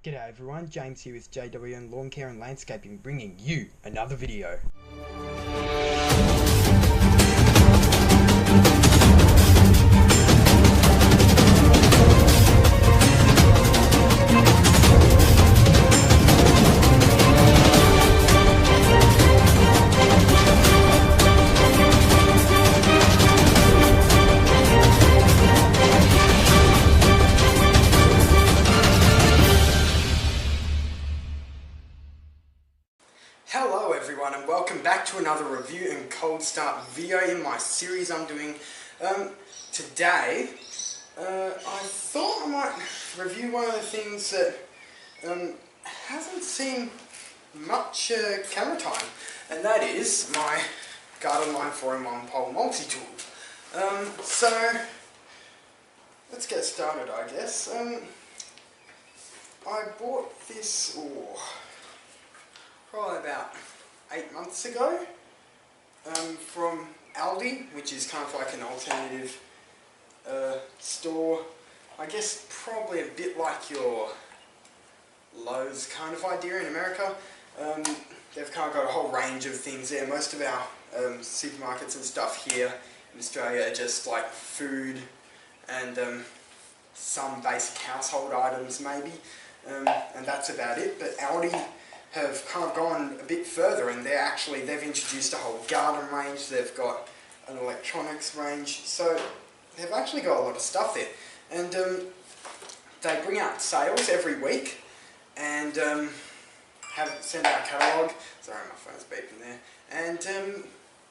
G'day everyone, James here with JWN Lawn Care and Landscaping, bringing you another video. Hello everyone and welcome back to another review and cold start video in my series I'm doing. Today I thought I might review one of the things that hasn't seen much camera time, and that is my Gardenline 4-in-1 pole multi-tool. So let's get started, I guess. I bought this probably about 8 months ago from Aldi, which is kind of like an alternative store. I guess probably a bit like your Lowe's kind of idea in America. They've kind of got a whole range of things there. Most of our supermarkets and stuff here in Australia are just like food and some basic household items maybe, and that's about it. But Aldi have kind of gone a bit further, and they've introduced a whole garden range. They've got an electronics range, so they've actually got a lot of stuff there. And they bring out sales every week and send out a catalogue. Sorry, my phone's beeping there. And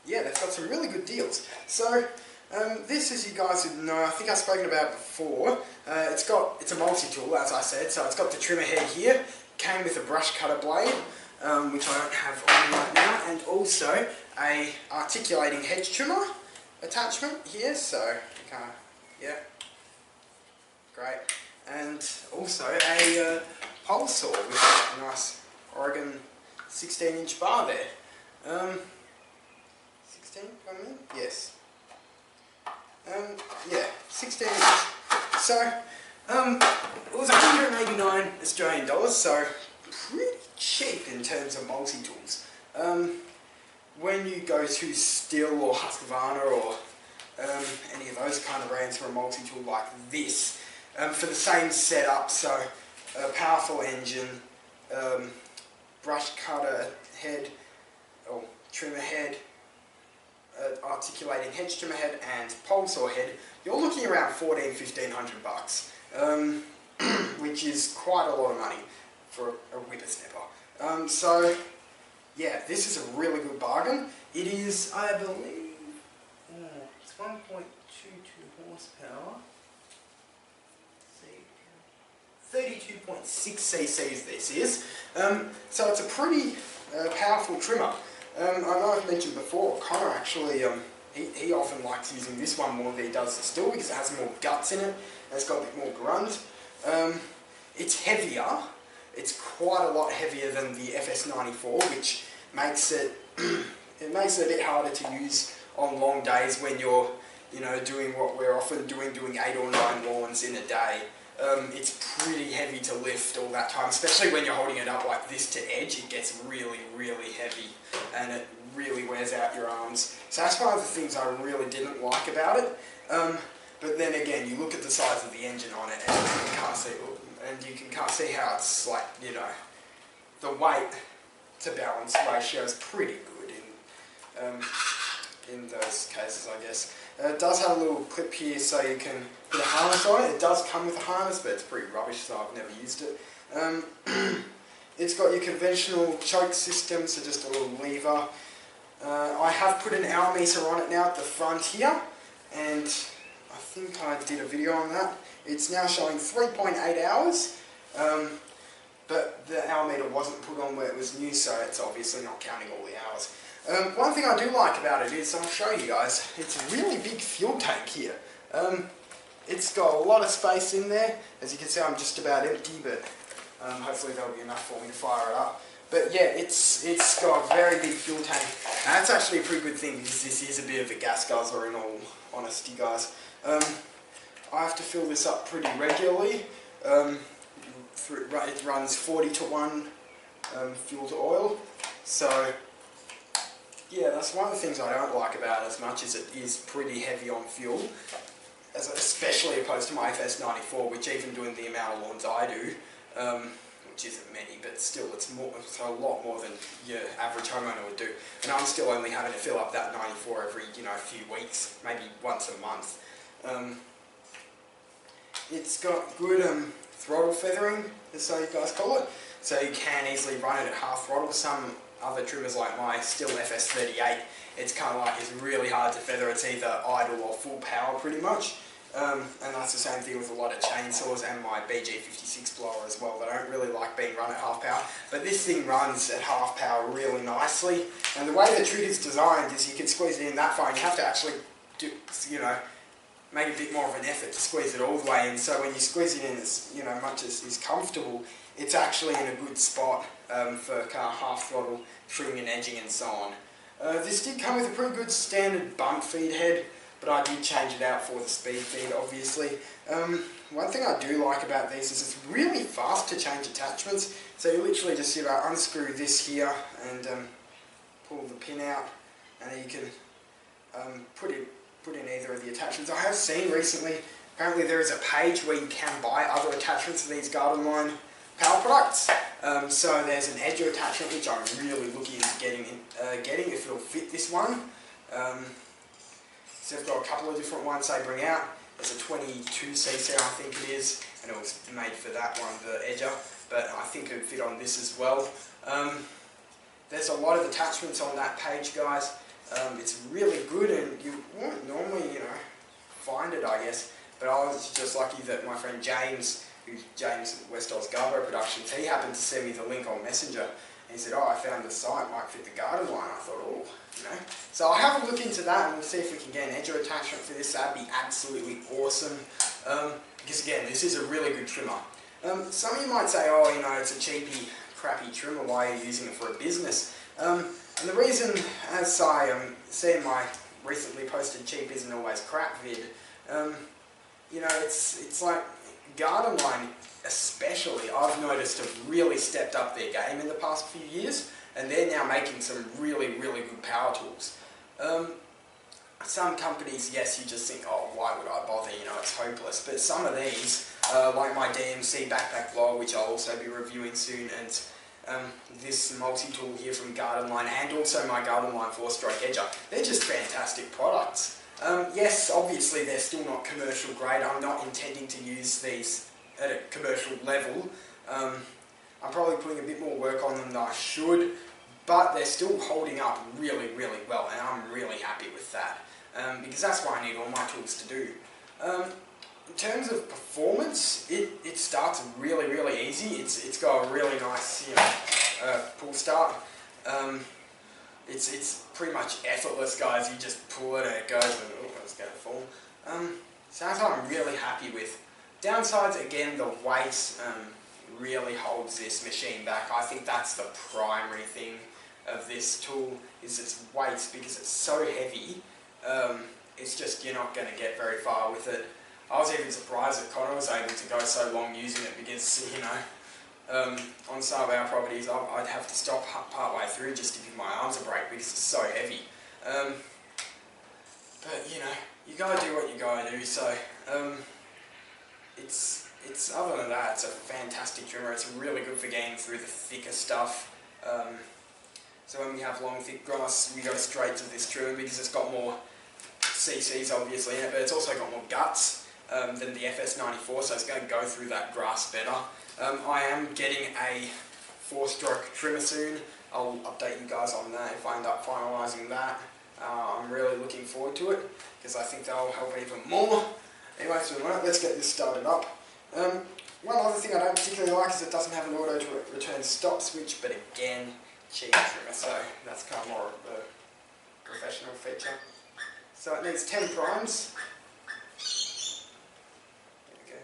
yeah, they've got some really good deals. So this, as you guys would know, I think I've spoken about it before. It's a multi-tool, as I said. So it's got the trimmer head here. Came with a brush cutter blade, which I don't have on right now, and also a articulating hedge trimmer attachment here, so yeah, great. And also a pole saw with a nice Oregon 16-inch bar there. 16, I mean? Yes. Yeah, 16 inches. So it was 189 Australian dollars, so pretty cheap in terms of multi-tools. When you go to Stihl or Husqvarna or any of those kind of brands for a multi-tool like this, for the same setup, so a powerful engine, brush cutter head, or trimmer head, articulating hedge trimmer head and pole saw head, you're looking around $1,400–1,500 bucks. Which is quite a lot of money for a whippersnapper. So yeah, this is a really good bargain. It is, I believe, it's 1.22 horsepower. 32.6 cc's this is. So it's a pretty powerful trimmer. I know I've mentioned before, Connor actually, he often likes using this one more than he does the Stihl because it has more guts in it. It's got a bit more grunt. It's heavier. It's quite a lot heavier than the FS94, which makes it a bit harder to use on long days when you're, doing what we're often doing 8 or 9 lawns in a day. It's pretty heavy to lift all that time, especially when you're holding it up like this to edge. It gets really, really heavy, and it really wears out your arms. So that's one of the things I really didn't like about it. But then again, you look at the size of the engine on it, and you can kind of see how it's like, the weight to balance ratio is pretty good in those cases, I guess. It does have a little clip here so you can put a harness on it. It does come with a harness, but it's pretty rubbish, so I've never used it. It's got your conventional choke system, so just a little lever. I have put an hour meter on it now at the front here, and I think I did a video on that. It's now showing 3.8 hours, but the hour meter wasn't put on where it was new, so it's obviously not counting all the hours. One thing I do like about it is, I'll show you guys, it's a really big fuel tank here. It's got a lot of space in there. As you can see, I'm just about empty, but hopefully that'll be enough for me to fire it up. But yeah, it's got a very big fuel tank. And that's actually a pretty good thing because this is a bit of a gas guzzler in all honesty, guys. I have to fill this up pretty regularly. it runs 40:1 fuel to oil. So yeah, that's one of the things I don't like about it as much as it is pretty heavy on fuel, especially opposed to my FS94, which even doing the amount of lawns I do, which isn't many, but still it's a lot more than your average homeowner would do. And I'm still only having to fill up that 94 every few weeks, maybe once a month. It's got good throttle feathering, as so you guys call it, so you can easily run it at half throttle. Some other trimmers like my Stihl FS38, it's kind of like it's really hard to feather. It's either idle or full power pretty much. And that's the same thing with a lot of chainsaws and my BG56 blower as well. They don't really like being run at half power, but this thing runs at half power really nicely. And the way the trigger's designed is you can squeeze it in that far, and you have to actually do, make a bit more of an effort to squeeze it all the way in. So when you squeeze it in as much as is comfortable, it's actually in a good spot for kind of half throttle trimming and edging and so on. This did come with a pretty good standard bump feed head, but I did change it out for the speed feed, obviously. One thing I do like about these is it's really fast to change attachments. So you literally just unscrew this here and pull the pin out, and then you can put in either of the attachments. I have seen recently, apparently there is a page where you can buy other attachments for these Gardenline power products. So there's an edge attachment which I'm really looking into getting if it'll fit this one. So I've got a couple of different ones they bring out. There's a 22cc I think it is, and it was made for that one, the edger, but I think it would fit on this as well. There's a lot of attachments on that page, guys. It's really good, and you won't normally, find it, I guess. But I was just lucky that my friend James, who's James West Oz Garbo Productions, he happened to send me the link on Messenger. And he said, "Oh, I found the site, might fit the Gardenline." I thought, oh, So I'll have a look into that, and we'll see if we can get an edger attachment for this. That'd be absolutely awesome. Because again, this is a really good trimmer. Some of you might say, oh, it's a cheapy, crappy trimmer, why are you using it for a business? And the reason, as I see in my recently posted cheap isn't always crap vid, it's like Gardenline especially, I've noticed, have really stepped up their game in the past few years, and they're now making some really, really good power tools. Some companies, yes, you just think, oh, why would I bother, it's hopeless, but some of these, like my DMC backpack blower, which I'll also be reviewing soon, and this multi-tool here from Gardenline, and also my Gardenline 4-stroke edger, they're just fantastic products. Yes, obviously they're still not commercial grade. I'm not intending to use these at a commercial level. I'm probably putting a bit more work on them than I should, but they're still holding up really, really well, and I'm really happy with that, because that's what I need all my tools to do. In terms of performance, it starts really, really easy. It's got a really nice, pull start. It's pretty much effortless, guys. You just pull it and it goes, and oh, it's going to fall. So that's what I'm really happy with. Downsides, again, the weight really holds this machine back. I think that's the primary thing of this tool, is its weight, because it's so heavy. It's just, you're not going to get very far with it. I was even surprised that Connor was able to go so long using it, because, on some of our properties I'd have to stop part way through just to give my arms a break because it's so heavy. But, you gotta do what you gotta do, so, it's other than that, it's a fantastic trimmer. It's really good for getting through the thicker stuff. So when we have long, thick grass, we go straight to this trimmer because it's got more cc's obviously in it, but it's also got more guts than the FS94, so it's going to go through that grass better. I am getting a 4-stroke trimmer soon. I'll update you guys on that if I end up finalising that. I'm really looking forward to it because I think that'll help even more. Anyway, so let's get this started up. One other thing I don't particularly like is it doesn't have an auto to return stop switch, but again, cheap trimmer, so that's kind of more of a professional feature. So it needs 10 primes. There we go.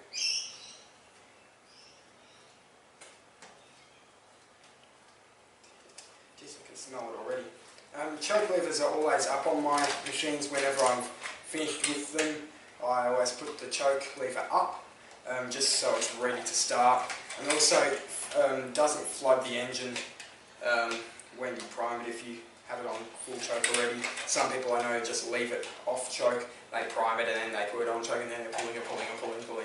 Jeez, I can smell it already. Choke levers are always up on my machines whenever I'm finished with them. I always put the choke lever up, just so it's ready to start. and also doesn't flood the engine when you prime it if you have it on full choke already. Some people I know just leave it off choke, they prime it and then they put it on choke and then they're pulling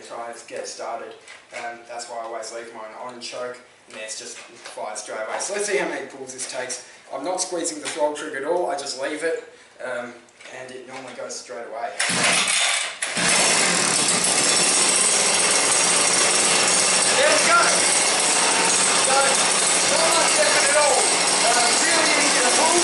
trying to get it started. That's why I always leave mine on choke, and then it's just fired straight away. So let's see how many pulls this takes. I'm not squeezing the throttle trigger at all, I just leave it and it normally goes straight away. There we go! So, not much effort at all. Really easy to pull.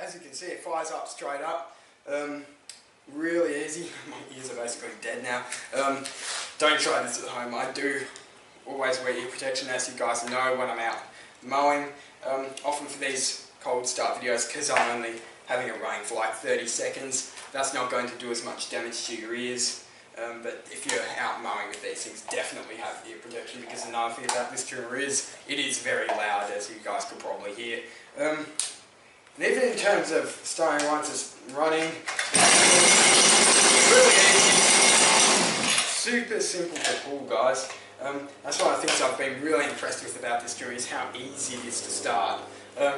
As you can see, it fires up straight up, really easy. My ears are basically dead now. Don't try this at home. I do always wear ear protection, as you guys know, when I'm out mowing. Often for these cold start videos, because I'm only having it running for like 30 seconds, that's not going to do as much damage to your ears. But if you're out mowing with these things, definitely have ear protection, because another thing about this trimmer is, it is very loud, as you guys could probably hear. And even in terms of starting once it's running, really easy, super simple to pull, guys. That's one of the things I've been really impressed with about this trimmer, is how easy it is to start.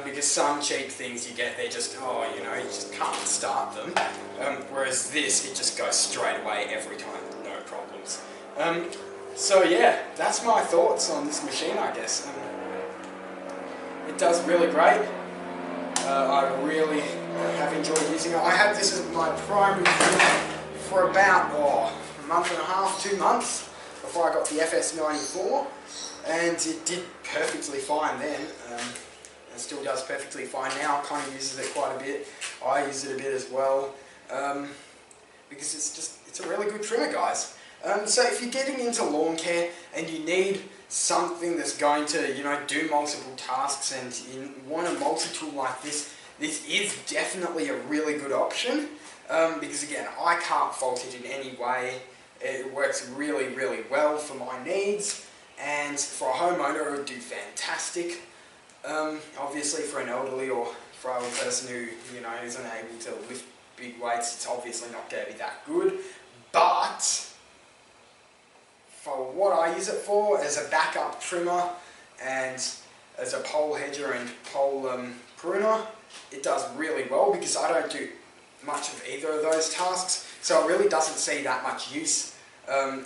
Because some cheap things you get, they're just, you just can't start them. Whereas this, it just goes straight away every time, no problems. So yeah, that's my thoughts on this machine, I guess. It does really great. I really have enjoyed using it. I had this as my primary trimmer for about a month and a half, 2 months before I got the FS94, and it did perfectly fine then. It still does perfectly fine now. Kind of uses it quite a bit. I use it a bit as well, because it's a really good trimmer, guys. So if you're getting into lawn care and you need something that's going to, do multiple tasks, and you want a multi-tool like this, this is definitely a really good option, because again, I can't fault it in any way. It works really, really well for my needs, and for a homeowner it would do fantastic. Obviously for an elderly or frail person who, isn't able to lift big weights, it's obviously not going to be that good, but for what I use it for, as a backup trimmer and as a pole hedger and pole pruner, it does really well, because I don't do much of either of those tasks, so it really doesn't see that much use.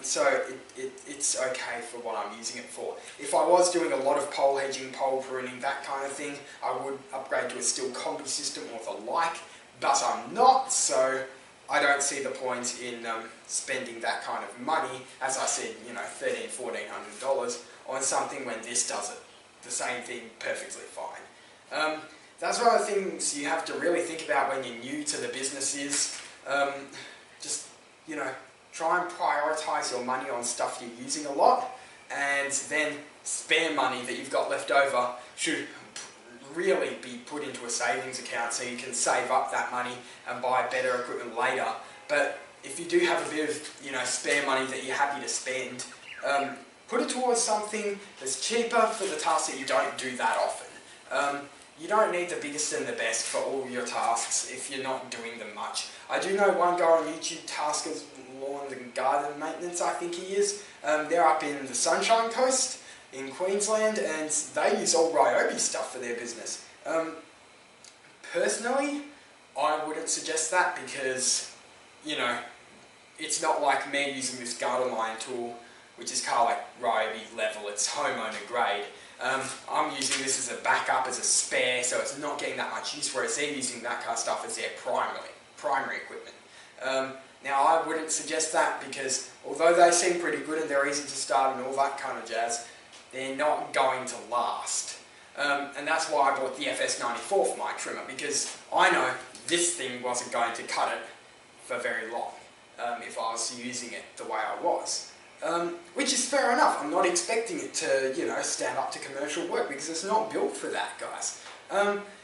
So it's okay for what I'm using it for. If I was doing a lot of pole hedging, pole pruning, that kind of thing, I would upgrade to a Stihl combi system or the like, but I'm not, so I don't see the point in spending that kind of money, as I said, $1,300–1,400 on something when this does it, the same thing perfectly fine. That's one of the things you have to really think about when you're new to the business is, just, try and prioritise your money on stuff you're using a lot, and then spare money that you've got left over should really be put into a savings account so you can save up that money and buy better equipment later. But if you do have a bit of spare money that you're happy to spend, put it towards something that's cheaper for the tasks that you don't do that often. You don't need the biggest and the best for all your tasks if you're not doing them much. I do know one guy on YouTube, Tasker's Lawn and Garden Maintenance, I think he is. They're up in the Sunshine Coast in Queensland, and they use all Ryobi stuff for their business. Personally, I wouldn't suggest that, because, it's not like me using this Gardenline tool, which is kind of like Ryobi level, it's homeowner grade. I'm using this as a backup, as a spare, so it's not getting that much use, whereas they're using that kind of stuff as their primary equipment. Now, I wouldn't suggest that, because although they seem pretty good and they're easy to start and all that kind of jazz, they're not going to last. And that's why I bought the FS94 for my trimmer, because I know this thing wasn't going to cut it for very long if I was using it the way I was. which is fair enough. I'm not expecting it to, you know, stand up to commercial work because it's not built for that, guys.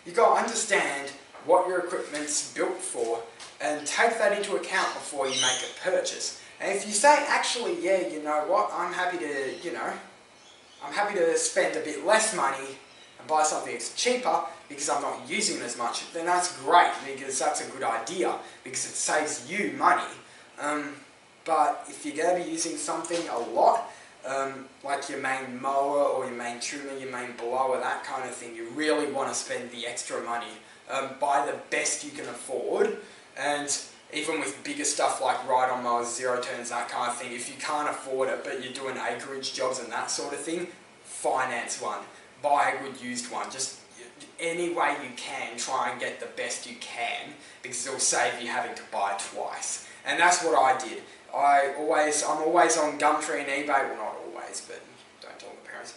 You've got to understand what your equipment's built for and take that into account before you make a purchase. And if you say, actually, yeah, you know what, I'm happy to, you know, I'm happy to spend a bit less money and buy something that's cheaper because I'm not using it as much, then that's great, because that's a good idea, because it saves you money. But if you're going to be using something a lot, like your main mower or your main trimmer, your main blower, that kind of thing, you really want to spend the extra money. Buy the best you can afford, and even with bigger stuff like ride-on mowers, zero turns, that kind of thing, if you can't afford it but you're doing acreage jobs and that sort of thing, finance one. Buy a good used one. Just any way you can, try and get the best you can, because it'll save you having to buy twice. And that's what I did. I'm always on Gumtree and eBay. Well, not always, but don't tell the parents.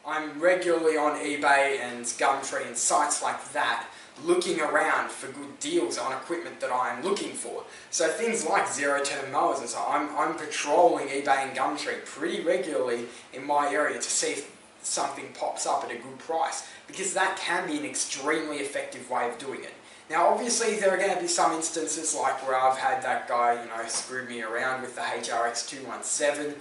I'm regularly on eBay and Gumtree and sites like that, looking around for good deals on equipment that I'm looking for. So things like zero-turn mowers and so I'm patrolling eBay and Gumtree pretty regularly in my area to see if something pops up at a good price, because that can be an extremely effective way of doing it. Now obviously there are going to be some instances like where I've had that guy, you know, screw me around with the HRX217.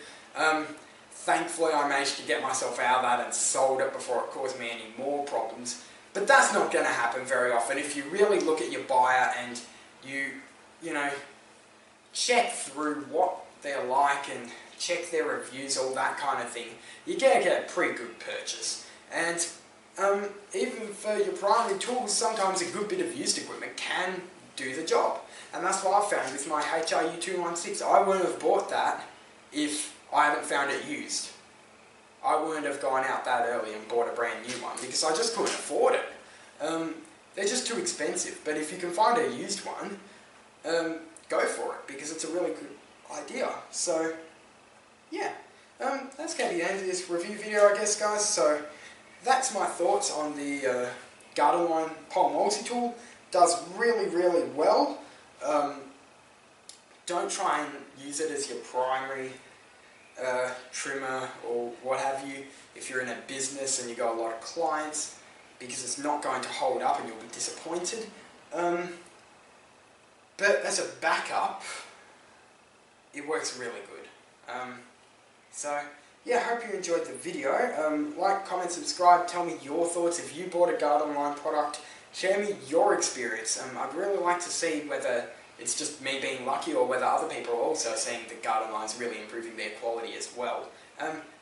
Thankfully I managed to get myself out of that and sold it before it caused me any more problems. But that's not going to happen very often. If you really look at your buyer and you know, check through what they're like and check their reviews, all that kind of thing, you're going to get a pretty good purchase. And even for your primary tools, sometimes a good bit of used equipment can do the job. And that's what I found with my HRU216. I wouldn't have bought that if I hadn't found it used. I wouldn't have gone out that early and bought a brand new one because I just couldn't afford it. They're just too expensive. But if you can find a used one, go for it, because it's a really good idea. So yeah, that's going to be the end of this review video, I guess, guys. So that's my thoughts on the Gardenline pole multi-tool. Does really, really well. Don't try and use it as your primary trimmer or what have you if you're in a business and you've got a lot of clients, because it's not going to hold up and you'll be disappointed. But as a backup, it works really good. So yeah, I hope you enjoyed the video. Like, comment, subscribe, tell me your thoughts. If you bought a Gardenline product, share me your experience. I'd really like to see whether it's just me being lucky or whether other people are also seeing that Gardenline's really improving their quality as well.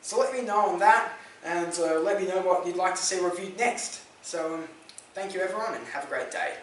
So let me know on that, and let me know what you'd like to see reviewed next. So thank you everyone, and have a great day.